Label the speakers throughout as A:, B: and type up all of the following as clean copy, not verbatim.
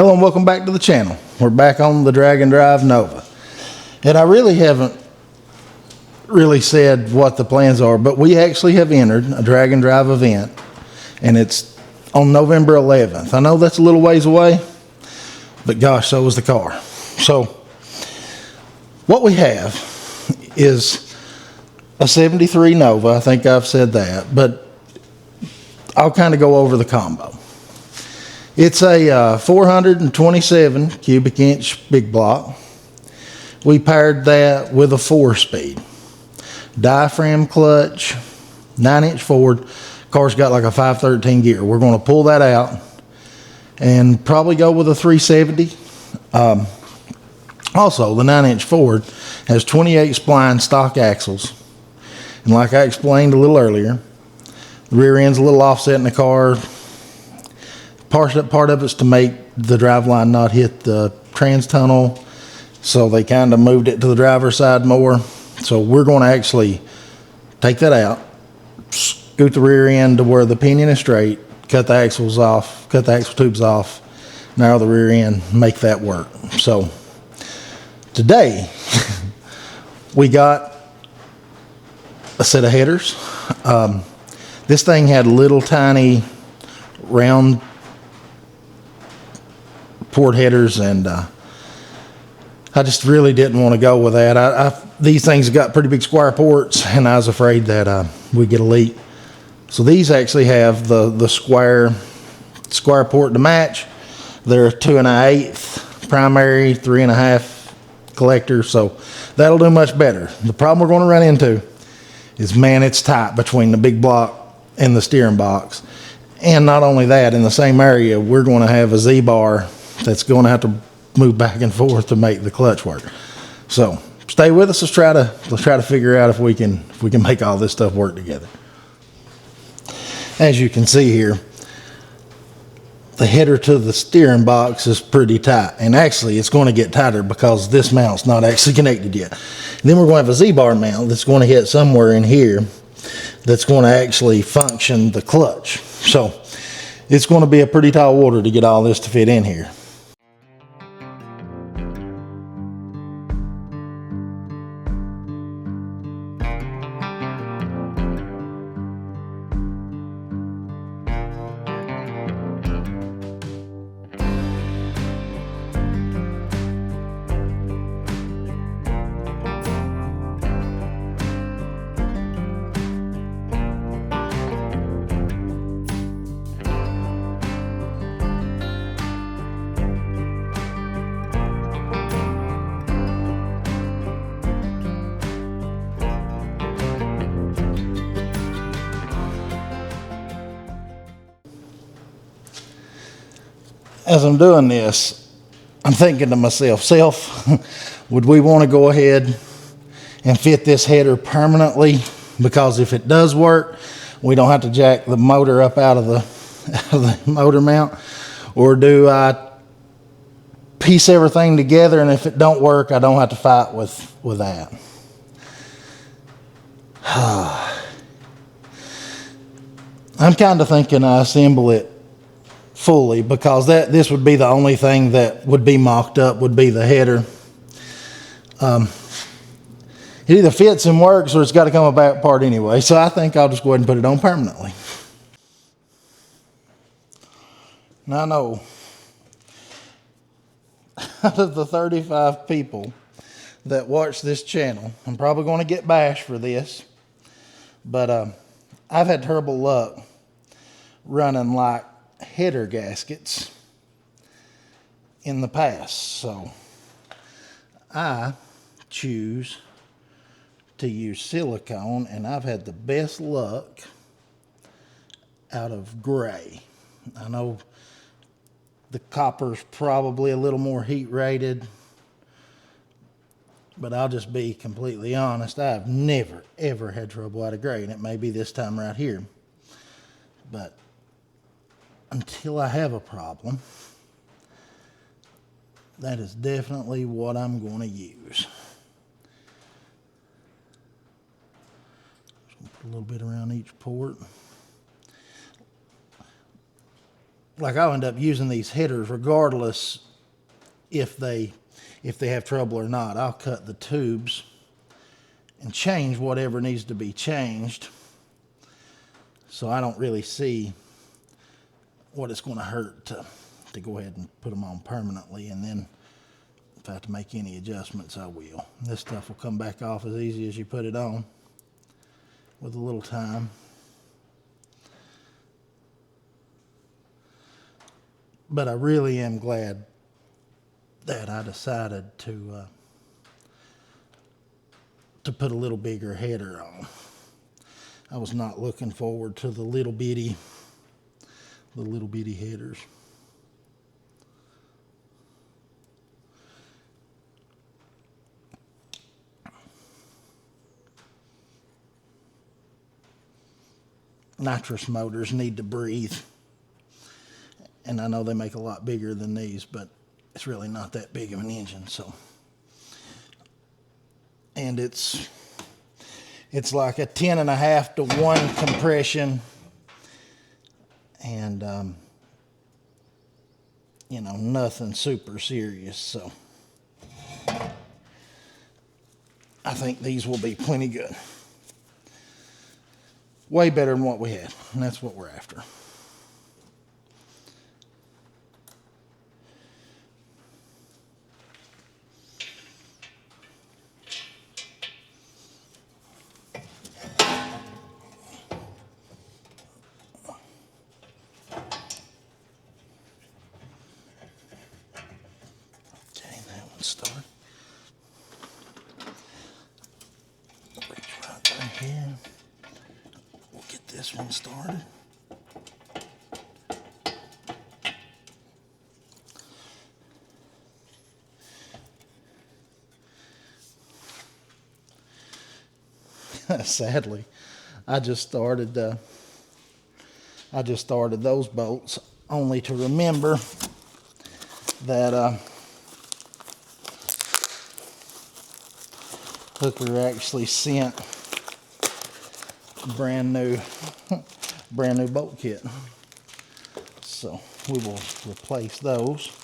A: Hello and welcome back to the channel. We're back on the Drag and Drive Nova. And I really haven't said what the plans are, but we actually have entered a Drag and Drive event, and it's on November 11th. I know that's a little ways away, but gosh, so is the car. So what we have is a 73 Nova. I think I've said that, but I'll kind of go over the combo. It's a 427 cubic inch big block. We paired that with a 4-speed. Diaphragm clutch, 9-inch Ford. Car's got like a 513 gear. We're going to pull that out and probably go with a 370. Also, the 9-inch Ford has 28 spline stock axles. And like I explained a little earlier, the rear end's a little offset in the car. Part of it's to make the driveline not hit the trans tunnel, so they kind of moved it to the driver's side more. So we're going to actually take that out, scoot the rear end to where the pinion is straight, cut the axles off, cut the axle tubes off, narrow the rear end, make that work. So today we got a set of headers. This thing had little tiny round port headers, and I just really didn't want to go with that. These things got pretty big square ports, and I was afraid that we'd get a leak. So these actually have the square port to match. They're 2 1/8 primary, 3 1/2 collector, so that'll do much better. The problem we're going to run into is, man, it's tight between the big block and the steering box. And not only that, in the same area, we're going to have a Z-bar that's going to have to move back and forth to make the clutch work. So stay with us. Let's try to figure out if we can make all this stuff work together. As you can see here, the header to the steering box is pretty tight, and actually it's going to get tighter because this mount's not actually connected yet. And then we're going to have a Z-bar mount that's going to hit somewhere in here that's going to actually function the clutch. So it's going to be a pretty tall order to get all this to fit in here. As I'm doing this, I'm thinking to myself, would we want to go ahead and fit this header permanently? Because if it does work, we don't have to jack the motor up out of the motor mount. Or do I piece everything together, and if it don't work, I don't have to fight with that? I'm kind of thinking I assemble it fully, because this would be the only thing that would be mocked up, would be the header. It either fits and works, or it's got to come apart anyway. So I think I'll just go ahead and put it on permanently. Now I know, out of the 35 people that watch this channel, I'm probably going to get bashed for this, but I've had terrible luck running like header gaskets in the past, so I choose to use silicone, and I've had the best luck out of gray. I know the copper's probably a little more heat rated, but I'll just be completely honest, I've never ever had trouble out of gray, and it may be this time right here, but until I have a problem, that is definitely what I'm going to use. Just going to put a little bit around each port. like I'll end up using these headers regardless if they have trouble or not. I'll cut the tubes and change whatever needs to be changed. So I don't really see what it's going to hurt to go ahead and put them on permanently, and then if I have to make any adjustments, I will. This stuff will come back off as easy as you put it on with a little time. But I really am glad that I decided to put a little bigger header on. I was not looking forward to the little bitty headers. Nitrous motors need to breathe. And I know they make a lot bigger than these, but it's really not that big of an engine, so. And it's like a 10.5 to 1 compression, and you know, nothing super serious, so I think these will be plenty good. Way better than what we had, and that's what we're after. Start right here. We'll get this one started. Sadly, I just started those bolts only to remember that Hooker actually sent brand new bolt kit, so we will replace those.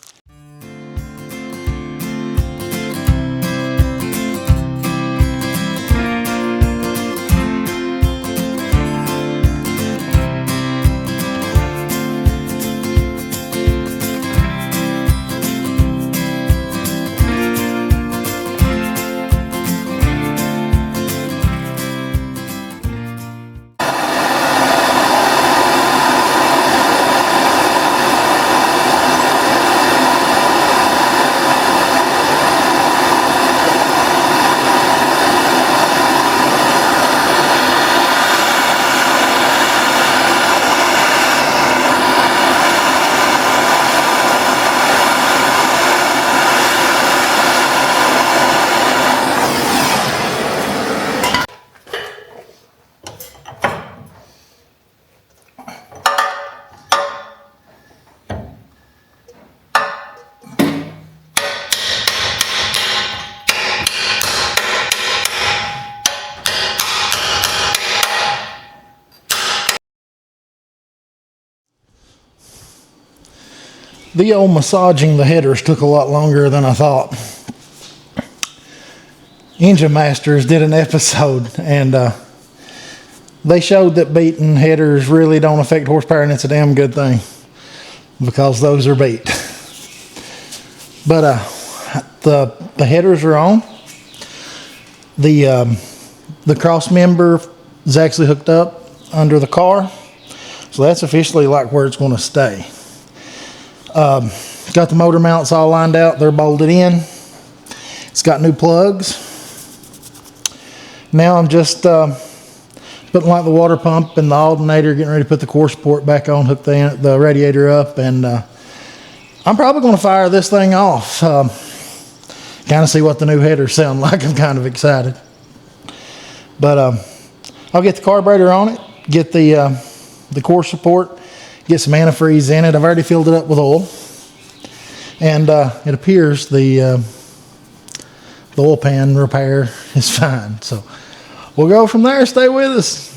A: The old massaging the headers took a lot longer than I thought. Engine Masters did an episode, and they showed that beating headers really don't affect horsepower, and it's a damn good thing because those are beat. But the headers are on. The cross member is actually hooked up under the car, so that's officially like where it's going to stay. Got the motor mounts all lined out. They're bolted in. It's got new plugs. Now I'm just putting like the water pump and the alternator, getting ready to put the core support back on, hook the radiator up, and I'm probably going to fire this thing off. Kind of see what the new headers sound like. I'm kind of excited. But I'll get the carburetor on it, get the core support, get some antifreeze in it. I've already filled it up with oil, and it appears the oil pan repair is fine. So we'll go from there. Stay with us.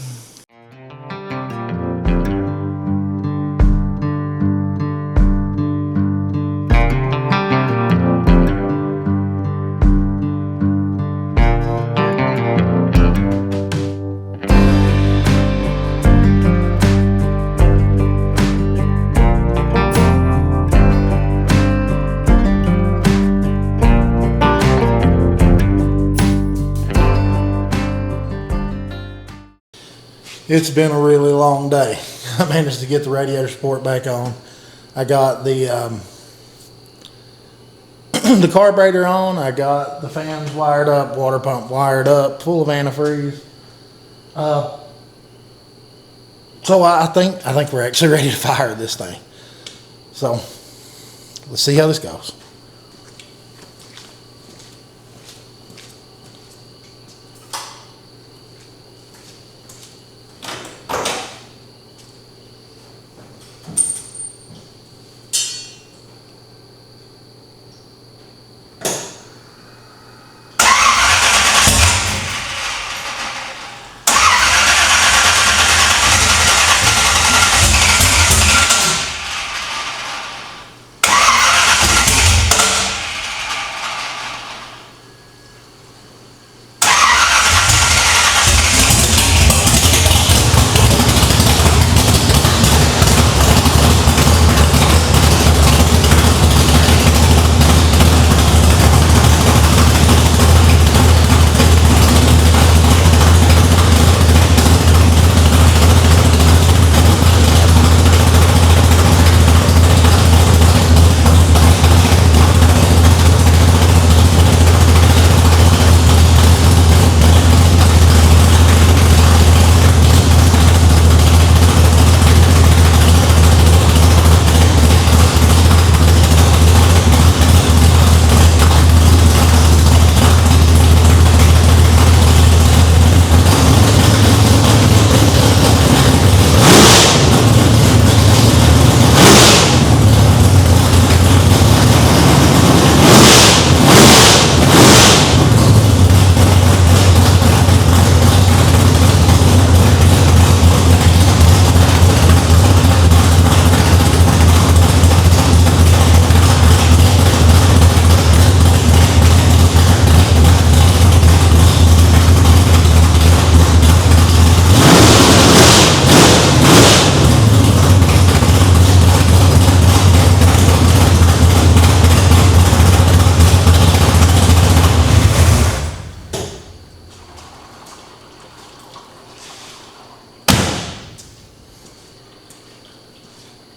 A: It's been a really long day. I managed to get the radiator support back on. I got the the carburetor on. I got the fans wired up, water pump wired up, full of antifreeze. So I think we're actually ready to fire this thing. So let's see how this goes.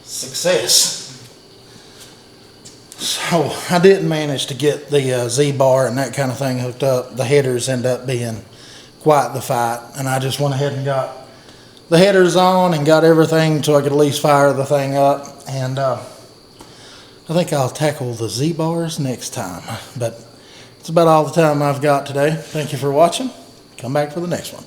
A: Success. So I didn't manage to get the Z-bar and that kind of thing hooked up. The headers end up being quite the fight, and I just went ahead and got the headers on and got everything so I could at least fire the thing up. And I think I'll tackle the Z-bars next time. But it's about all the time I've got today. Thank you for watching. Come back for the next one.